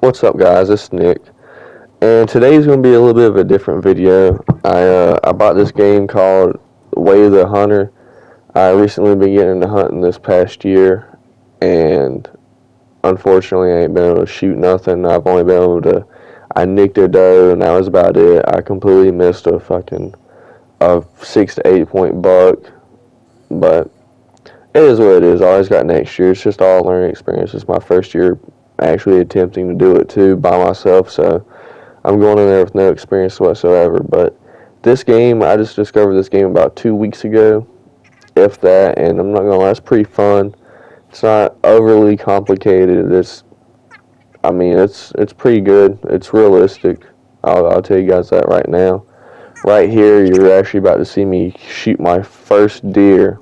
What's up, guys? It's Nick, and today's going to be a little bit of a different video. I bought this game called Way of the Hunter. I recently been getting into hunting this past year, and unfortunately, I ain't been able to shoot nothing. I've only been able to. I nicked a doe, and that was about it. I completely missed a 6 to 8 point buck, but it is what it is. I always got next year. It's just all a learning experience. It's my first year actually attempting to do it too by myself, so I'm going in there with no experience whatsoever. But this game, I just discovered this game about 2 weeks ago, if that, and I'm not gonna lie, it's pretty fun. It's not overly complicated. It's pretty good. It's realistic. I'll tell you guys that right now. Right here, you're actually about to see me shoot my first deer,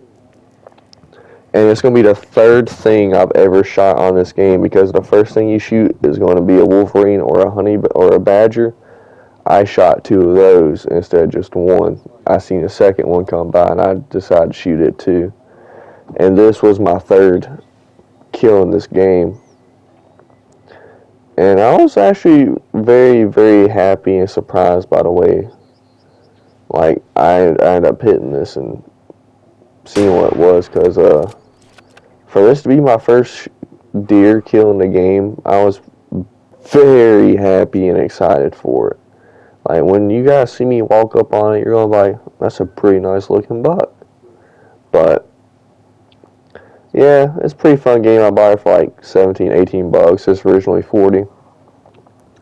and it's going to be the third thing I've ever shot on this game, because the first thing you shoot is going to be a wolverine or a honey or a badger. I shot two of those instead of just one. I seen a second one come by, and I decided to shoot it too. And this was my third kill in this game. And I was actually very, very happy and surprised by the way, like, I ended up hitting this and seeing what it was, because for this to be my first deer kill in the game, I was very happy and excited for it. Like, when you guys see me walk up on it, you're going to be like, that's a pretty nice looking buck. But, yeah, it's a pretty fun game. I bought it for like 17, 18 bucks. It's originally 40.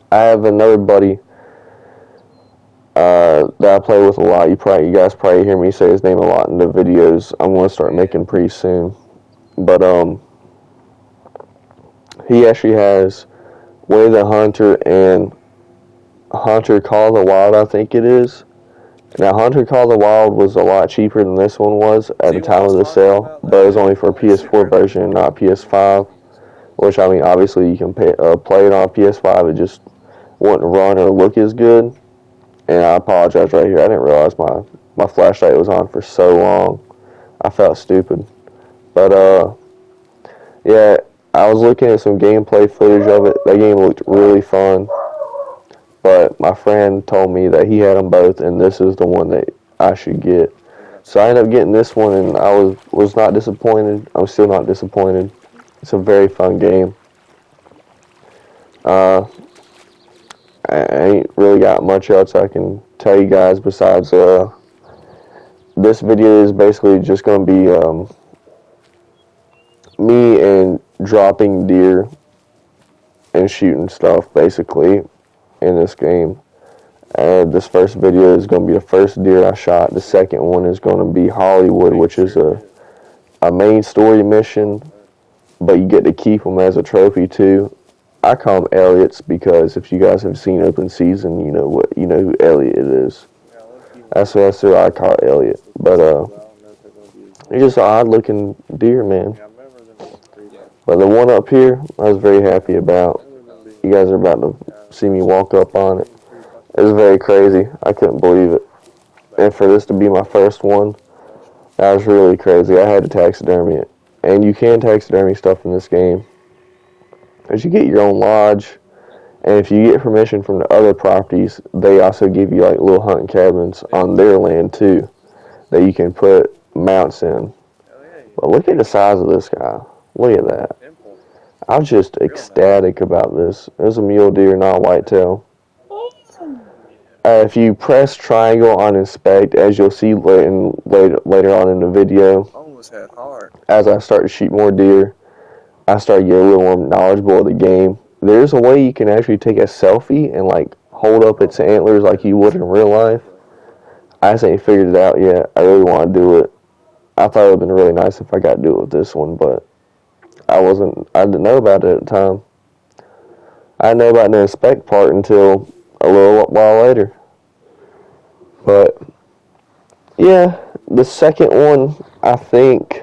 I have another buddy that I play with a lot. You guys probably hear me say his name a lot in the videos I'm going to start making pretty soon. But, he actually has Way the Hunter and Hunter Call of the Wild, I think it is. Now, Hunter Call of the Wild was a lot cheaper than this one was at the time of the sale, but it was only for a PS4 version and not PS5, which, I mean, obviously you can play it on PS5, it just wouldn't run or look as good. And I apologize right here, I didn't realize my flashlight was on for so long. I felt stupid. But, yeah, I was looking at some gameplay footage of it. That game looked really fun. But my friend told me that he had them both, and this is the one that I should get. So I ended up getting this one, and I was not disappointed. I'm still not disappointed. It's a very fun game. I ain't really got much else I can tell you guys besides this video is basically just going to be me and dropping deer and shooting stuff, basically, in this game. This first video is going to be the first deer I shot. The second one is going to be Hollywood, which is a main story mission, but you get to keep them as a trophy too. I call them Elliots because if you guys have seen Open Season, you know who Elliot is. That's who I call Elliot. But it's just an odd looking deer, man. But the one up here, I was very happy about. You guys are about to see me walk up on it. It was very crazy. I couldn't believe it. And for this to be my first one, that was really crazy. I had to taxidermy it. And you can taxidermy stuff in this game, because you get your own lodge. And if you get permission from the other properties, they also give you like little hunting cabins on their land too that you can put mounts in. But look at the size of this guy. Look at that. I was just ecstatic about this. It was a mule deer, not a whitetail. If you press triangle on inspect, as you'll see later on in the video, as I start to shoot more deer, I start to get a little more knowledgeable of the game. There's a way you can actually take a selfie and like hold up its antlers like you would in real life. I just ain't figured it out yet. I really want to do it. I thought it would have been really nice if I got to do it with this one, but I didn't know about it at the time. I didn't know about the inspect part until a little while later. But yeah, the second one, I think,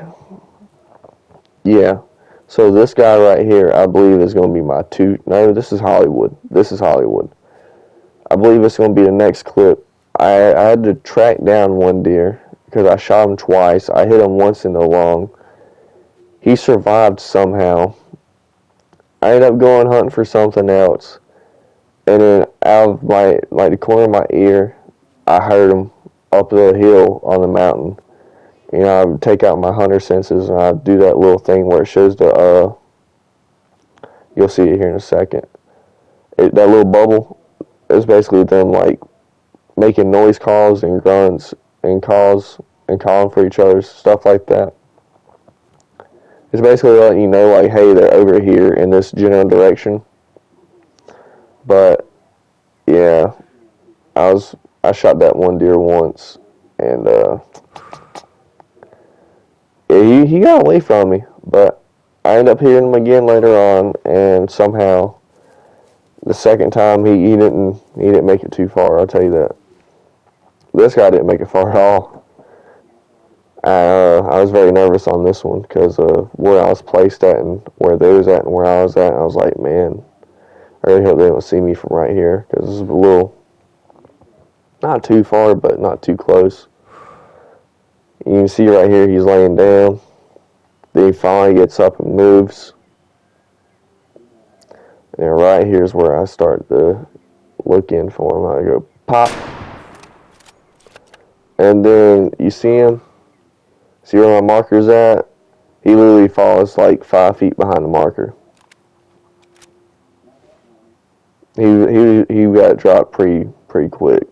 yeah. So this guy right here, I believe is going to be my no, this is Hollywood. I believe it's going to be the next clip. I had to track down one deer because I shot him twice. I hit him once in the lung. He survived somehow. I ended up going hunting for something else, and then out of my the corner of my ear, I heard him up the hill on the mountain. You know, I would take out my hunter senses and I would do that little thing where it shows the you'll see it here in a second. That little bubble is basically them like making noise calls and grunts and calls and calling for each other, stuff like that. It's basically letting you know, like, hey, they're over here in this general direction. But yeah, I shot that one deer once, and yeah, he got away from me. But I ended up hearing him again later on, and somehow the second time he didn't make it too far. I'll tell you that. This guy didn't make it far at all. I was very nervous on this one because of where I was placed at and where they was at and where I was at. I was like, man, I really hope they don't see me from right here because it's a little, not too far, but not too close. You can see right here he's laying down. Then he finally gets up and moves. And right here's where I start to look in for him. I go pop. And then you see him. See where my marker's at? He literally falls like 5 feet behind the marker. He got dropped pretty quick.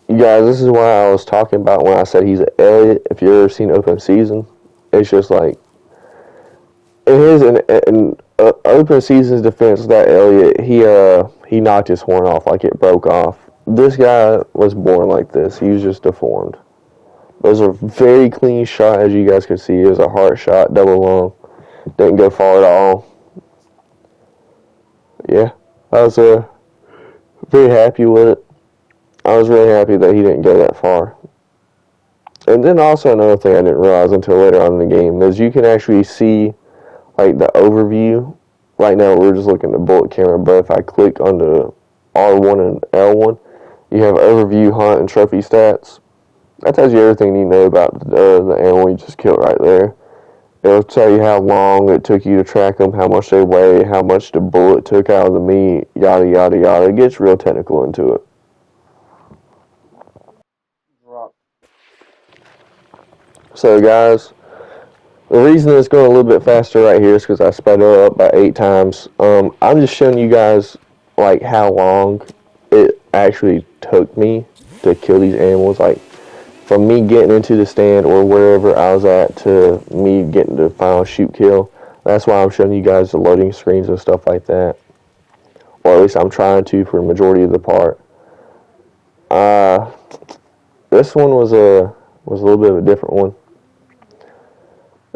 You guys, this is what I was talking about when I said he's an Elliot. If you've ever seen open season, it's just like in his open season's defense, that Elliot he knocked his horn off like it broke off. This guy was born like this. He was just deformed. It was a very clean shot, as you guys can see. It was a heart shot, double lung. Didn't go far at all. Yeah, I was very happy with it. I was really happy that he didn't go that far. And then also another thing I didn't realize until later on in the game is you can actually see like the overview. Right now we're just looking at the bullet camera, but if I click on the R1 and L1, you have overview, hunt, and trophy stats. That tells you everything you know about the animal you just killed right there. It'll tell you how long it took you to track them, how much they weigh, how much the bullet took out of the meat, yada, yada, yada. It gets real technical into it. So, guys, the reason it's going a little bit faster right here is because I sped it up by 8 times. I'm just showing you guys, like, how long it actually took me to kill these animals. Like, from me getting into the stand or wherever I was at to me getting the final shoot kill. That's why I'm showing you guys the loading screens and stuff like that. Or at least I'm trying to for the majority of the part. This one was a little bit of a different one.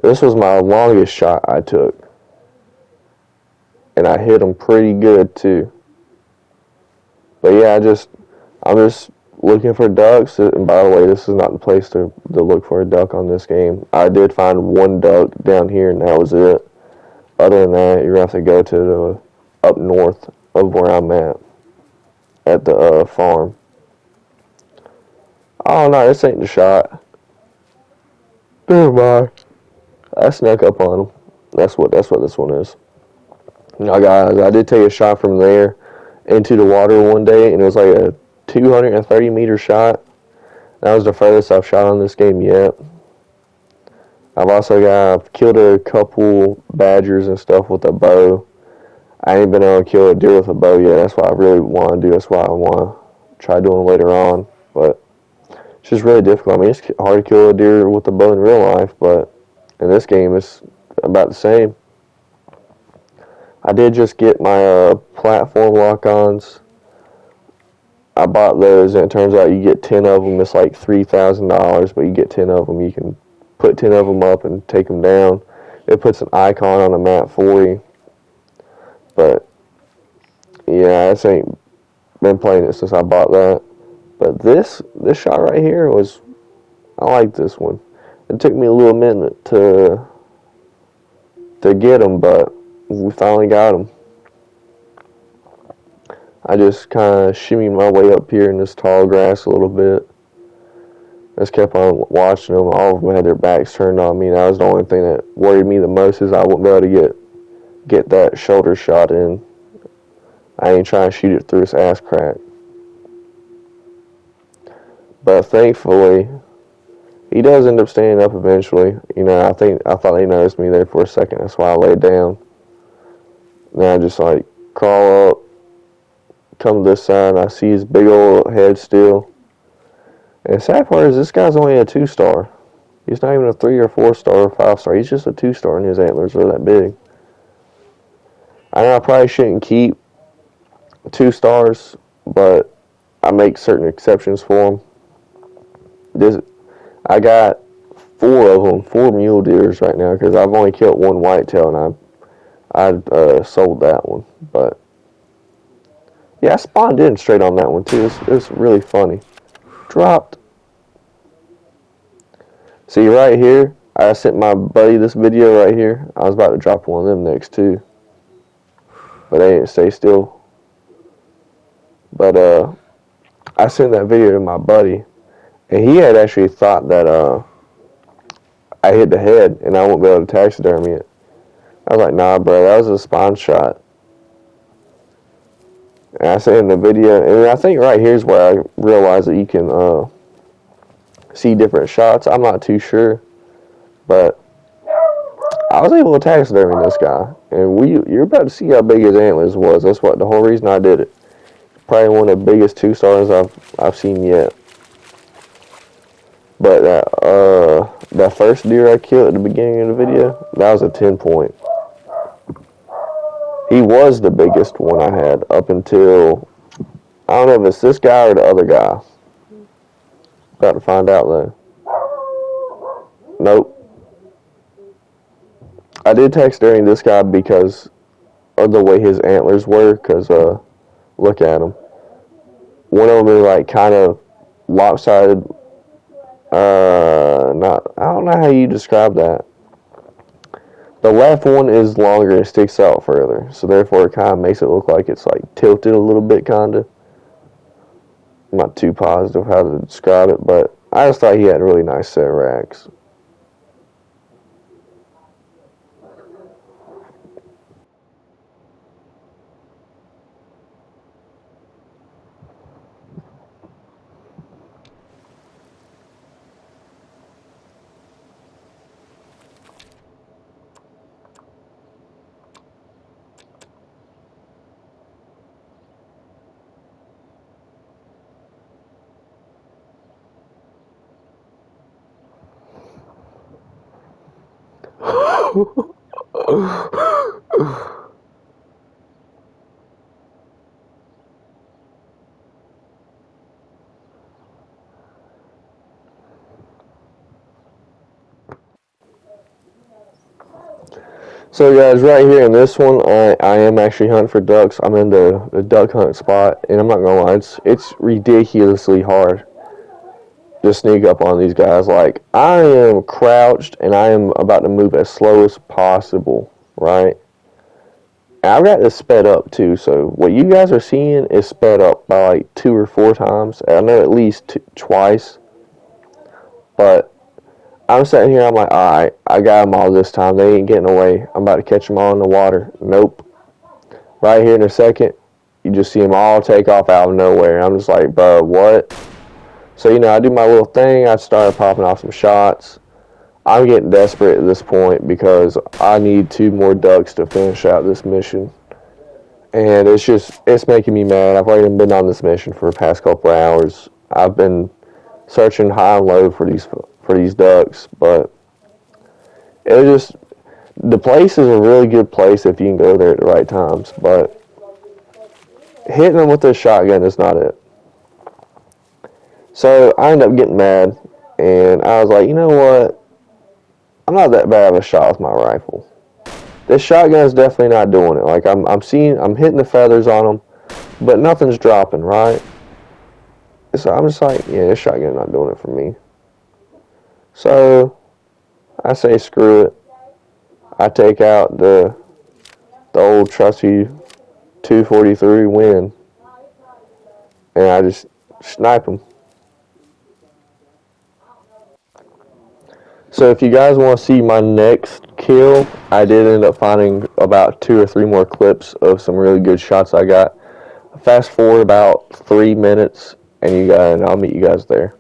This was my longest shot I took. And I hit him pretty good too. But yeah, I'm just looking for ducks. And by the way, this is not the place to look for a duck on this game. I did find one duck down here, and that was it. Other than that, you're going to have to go to the up north of where I'm at the farm. Oh no, this ain't the shot. Never mind. I snuck up on him. That's what this one is. Now, guys, I did take a shot from there into the water one day, and it was like a 230 meter shot. That was the furthest I've shot on this game yet. I've killed a couple badgers and stuff with a bow. I ain't been able to kill a deer with a bow yet. That's what I really want to do. That's what I want to try doing later on. But it's just really difficult. I mean, it's hard to kill a deer with a bow in real life, but in this game, it's about the same. I did just get my platform lock-ons. I bought those, and it turns out you get 10 of them. It's like $3,000, but you get 10 of them. You can put 10 of them up and take them down. It puts an icon on the map for you. But yeah, I ain't been playing it since I bought that. But this shot right here was, I like this one. It took me a little minute to get them, but we finally got them. I just kind of shimmied my way up here in this tall grass a little bit. Just kept on watching them. All of them had their backs turned on me. That was the only thing that worried me the most, is I wouldn't be able to get that shoulder shot in. I ain't trying to shoot it through his ass crack. But thankfully, he does end up standing up eventually. You know, I thought he noticed me there for a second. That's why I laid down. Then I just like crawl up, come to this side, and I see his big old head still. And the sad part is this guy's only a 2-star. He's not even a 3 or 4-star or 5-star. He's just a 2-star, and his antlers are that big. I know I probably shouldn't keep 2 stars, but I make certain exceptions for them. I got 4 of them, 4 mule deers right now, because I've only killed 1 whitetail, and I sold that one. But yeah, I spawned in straight on that one too. It's really funny. Dropped. See right here, I sent my buddy this video right here. I was about to drop one of them next too, but they didn't stay still. But I sent that video to my buddy, and he had actually thought that I hit the head and I won't be able to taxidermy it. I was like, nah, bro, that was a spawn shot. And I sent him the video, and I think right here's where I realized that you can see different shots. I'm not too sure, but I was able to taxidermy this guy, and you're about to see how big his antlers was. That's what the whole reason I did it. Probably one of the biggest 2-stars I've seen yet. But that first deer I killed at the beginning of the video, that was a 10-point. He was the biggest one I had up until, I don't know if it's this guy or the other guy. About to find out though. Nope. I did taxidermy this guy because of the way his antlers were, because look at them. One of them is like kind of lopsided. I don't know how you describe that. The left one is longer and sticks out further, so therefore it kind of makes it look like it's like tilted a little bit, kind of. I'm not too positive how to describe it, but I just thought he had a really nice set of racks. So guys, right here in this one, I am actually hunting for ducks. I'm in the duck hunt spot, and I'm not gonna lie, it's ridiculously hard to sneak up on these guys. Like, I am crouched, and I am about to move as slow as possible, right? And I've got this sped up too, so what you guys are seeing is sped up by like 2 or 4 times. I know at least twice, but I'm sitting here, I'm like, alright, I got them all this time. They ain't getting away. I'm about to catch them all in the water. Nope. Right here in a second, you just see them all take off out of nowhere. I'm just like, bro, what? So, you know, I do my little thing. I started popping off some shots. I'm getting desperate at this point because I need 2 more ducks to finish out this mission. And it's making me mad. I've already been on this mission for the past couple of hours. I've been searching high and low for these ducks, but the place is a really good place if you can go there at the right times, but hitting them with this shotgun is not it. So I ended up getting mad, and I was like, you know what? I'm not that bad of a shot with my rifle. This shotgun is definitely not doing it. Like I'm hitting the feathers on them, but nothing's dropping, right? So I'm just like, yeah, this shotgun's not doing it for me. So I say screw it. I take out the old trusty 243 Win, and I just snipe them. So if you guys want to see my next kill, I did end up finding about 2 or 3 more clips of some really good shots I got. Fast forward about 3 minutes, and I'll meet you guys there.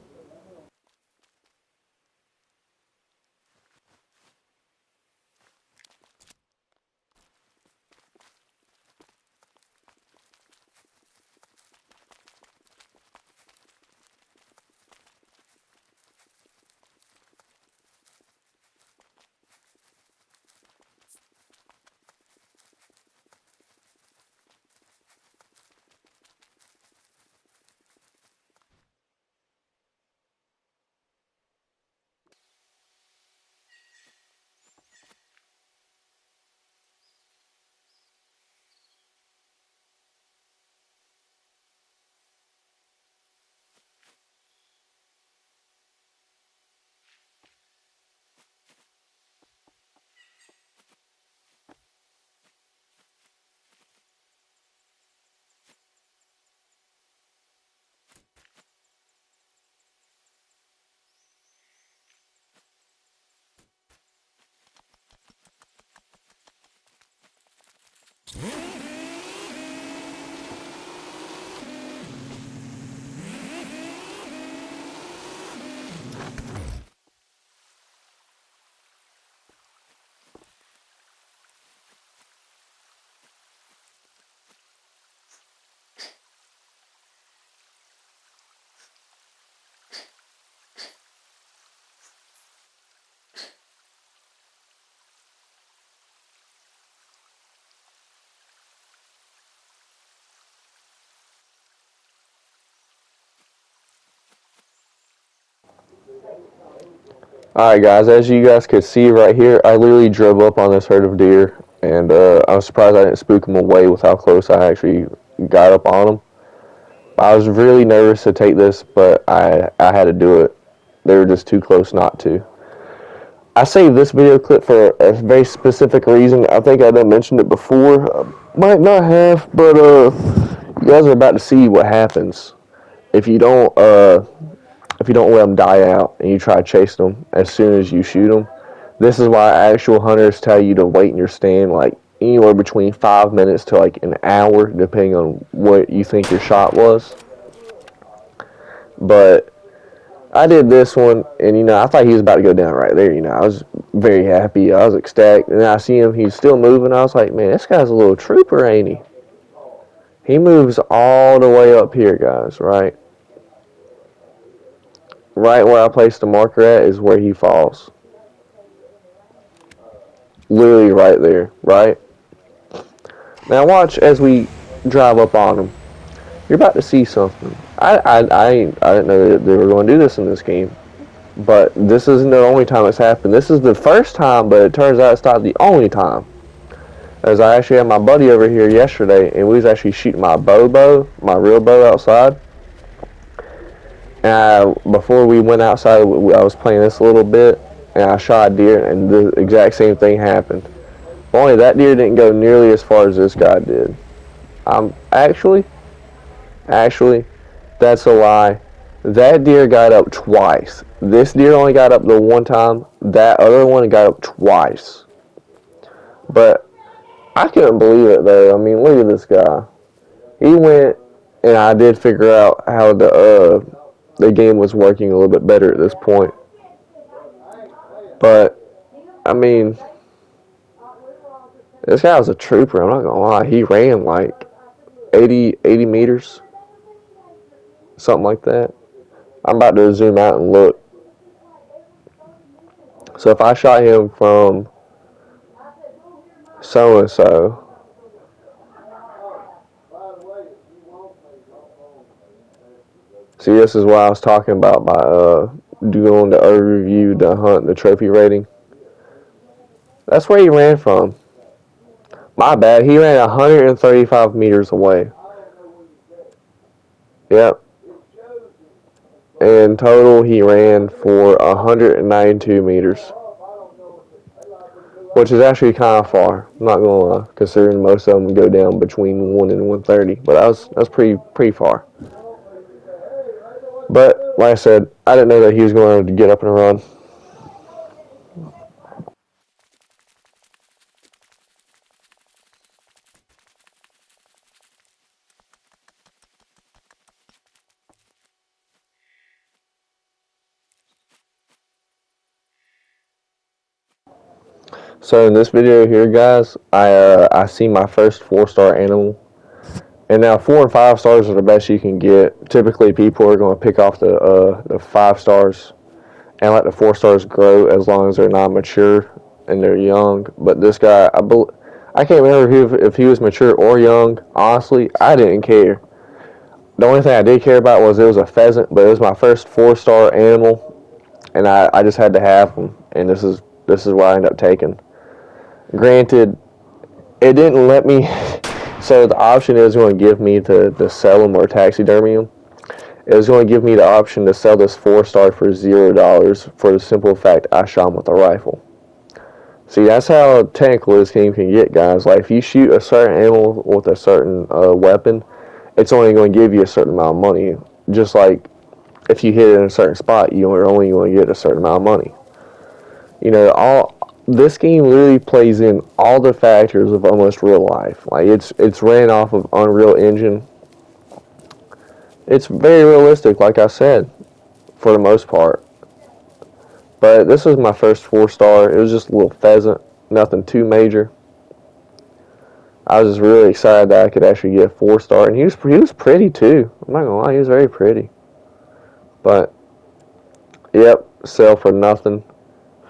Alright guys, as you guys could see right here, I literally drove up on this herd of deer, and I was surprised I didn't spook them away with how close I actually got up on them. I was really nervous to take this, but I had to do it. They were just too close not to. I saved this video clip for a very specific reason. I think I done mentioned it before. Might not have, but you guys are about to see what happens if you don't let them die out and you try to chase them as soon as you shoot them. This is why actual hunters tell you to wait in your stand like anywhere between 5 minutes to like an hour, depending on what you think your shot was. But I did this one, and I thought he was about to go down right there. I was very happy. I was ecstatic, and then I see him. He's still moving. I was like, man, this guy's a little trooper, ain't he? He moves all the way up here, guys. Right where I placed the marker at is where he falls. Literally right there, right? Now watch as we drive up on him. You're about to see something. I didn't know that they were going to do this in this game. But this isn't the only time it's happened. This is the first time, but it turns out it's not the only time. As I actually had my buddy over here yesterday, and we was actually shooting my my real bow outside. And before we went outside, I was playing this a little bit, and I shot a deer, and the exact same thing happened. Only that deer didn't go nearly as far as this guy did. Actually, that's a lie. That deer got up twice. This deer only got up the one time. That other one got up twice. But I couldn't believe it though. I mean, look at this guy. He went, and I did figure out how the game was working a little bit better at this point. But I mean, this guy was a trooper. I'm not gonna lie. He ran like 80 meters, something like that. I'm about to zoom out and look. So if I shot him from so and so, See, this is why I was talking about my doing the overview, the hunt, the trophy rating. That's where he ran from. My bad. He ran 135 meters away. Yep. In total, he ran for 192 meters, which is actually kind of far. I'm not gonna lie, considering most of them go down between 1 and 130. But that's pretty far. But like I said, I didn't know that he was going to get up and run. So in this video here, guys, I see my first 4-star animal. And now 4 and 5 stars are the best you can get. Typically, people are going to pick off the 5 stars and let the 4 stars grow as long as they're not mature and they're young. But this guy, I can't remember if he was mature or young. Honestly, I didn't care. The only thing I did care about was it was a pheasant, but it was my first 4-star animal, and I just had to have him. And this is what I ended up taking. Granted, it didn't let me. So the option is going to give me to sell them or taxidermy them. It was going to give me the option to sell this 4-star for $0 for the simple fact I shot him with a rifle. See, that's how technical this game can get, guys. Like, if you shoot a certain animal with a certain weapon, it's only going to give you a certain amount of money. Just like if you hit it in a certain spot, you're only going to get a certain amount of money. You know, this game literally plays in all the factors of almost real life. Like, it's ran off of Unreal Engine. It's very realistic, like I said, for the most part. But this was my first 4-star. It was just a little pheasant, nothing too major. I was just really excited that I could actually get a 4-star, and he was pretty too. I'm not gonna lie, he was very pretty. But yep, sell for nothing.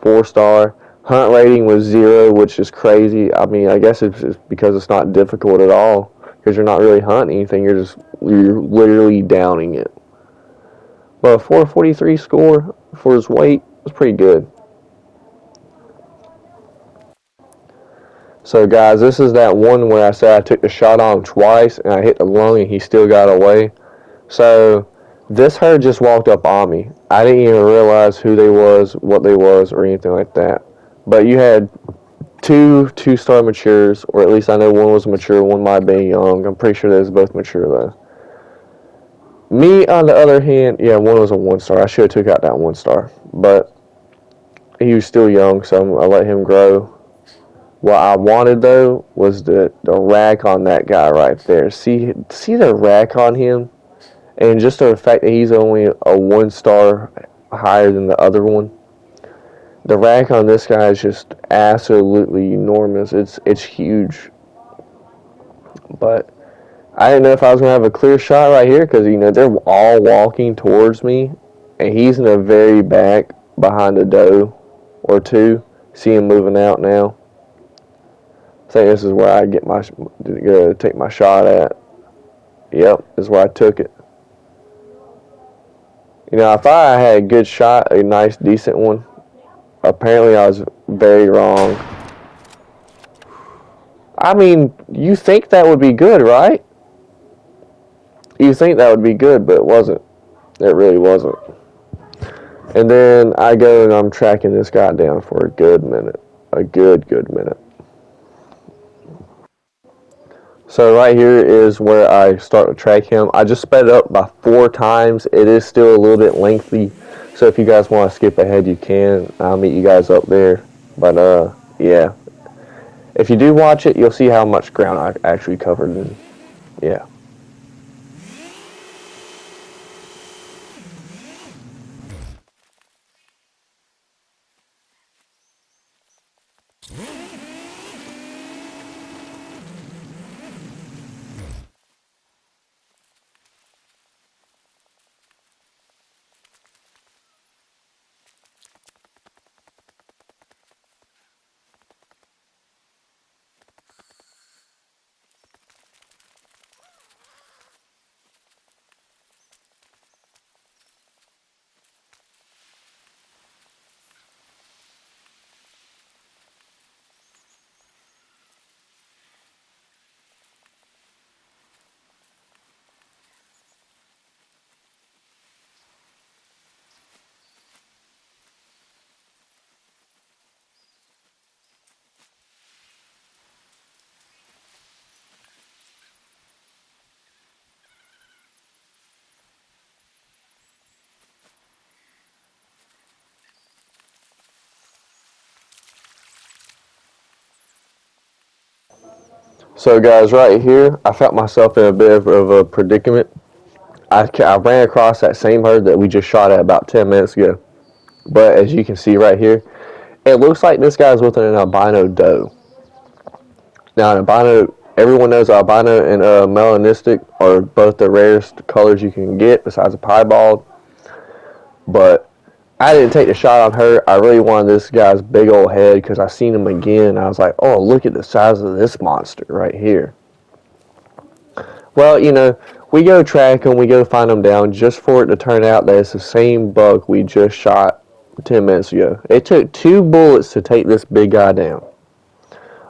4-star. Hunt rating was 0, which is crazy. I mean, I guess it's because it's not difficult at all. Because you're not really hunting anything. You're literally downing it. But a 443 score for his weight was pretty good. So guys, this is that one where I said I took the shot on him twice and I hit the lung and he still got away. So this herd just walked up on me. I didn't even realize who they was, what they was, or anything like that. But you had two-star matures, or at least I know one was mature, one might be young. I'm pretty sure they was both mature though. Me, on the other hand, yeah, one was a 1-star. I should have took out that 1-star, but he was still young, so I let him grow. What I wanted though was the rack on that guy right there. See the rack on him, and just the fact that he's only a 1-star higher than the other one. The rack on this guy is just absolutely enormous. It's huge. But I didn't know if I was gonna have a clear shot right here because they're all walking towards me, and he's in the very back behind a doe or two. See him moving out now. I think this is where I take my shot at. Yep, this is where I took it. I thought I had a good shot, a nice, decent one. Apparently, I was very wrong. I mean, you think that would be good, right? You think that would be good, but it wasn't. It really wasn't. And then I go and I'm tracking this guy down for a good minute. A good minute. So right here is where I start to track him. I just sped it up by 4 times. It is still a little bit lengthy. So if you guys want to skip ahead, you can. I'll meet you guys up there. But yeah. If you do watch it, you'll see how much ground I actually covered. And yeah. So guys, right here, I found myself in a bit of a predicament. I ran across that same herd that we just shot at about 10 minutes ago. But as you can see right here, it looks like this guy's with an albino doe. Now, an albino, everyone knows albino and melanistic are both the rarest colors you can get besides a piebald. But I didn't take the shot on her. I really wanted this guy's big old head because I seen him again. I was like, oh, look at the size of this monster right here. Well, we go track him, we go find him down just for it to turn out that it's the same buck we just shot 10 minutes ago. It took 2 bullets to take this big guy down.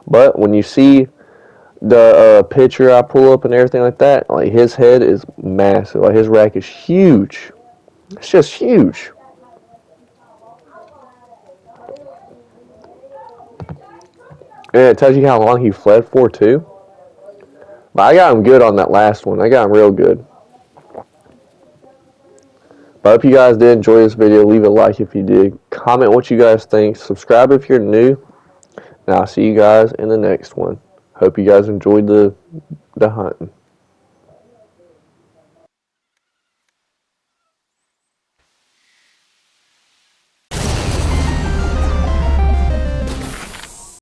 But when you see the picture I pull up and everything like that, like his head is massive. Like his rack is huge. It's just huge. And it tells you how long he fled for too. But I got him good on that last one. I got him real good. But I hope you guys did enjoy this video. Leave a like if you did. Comment what you guys think. Subscribe if you're new. And I'll see you guys in the next one. Hope you guys enjoyed the hunting.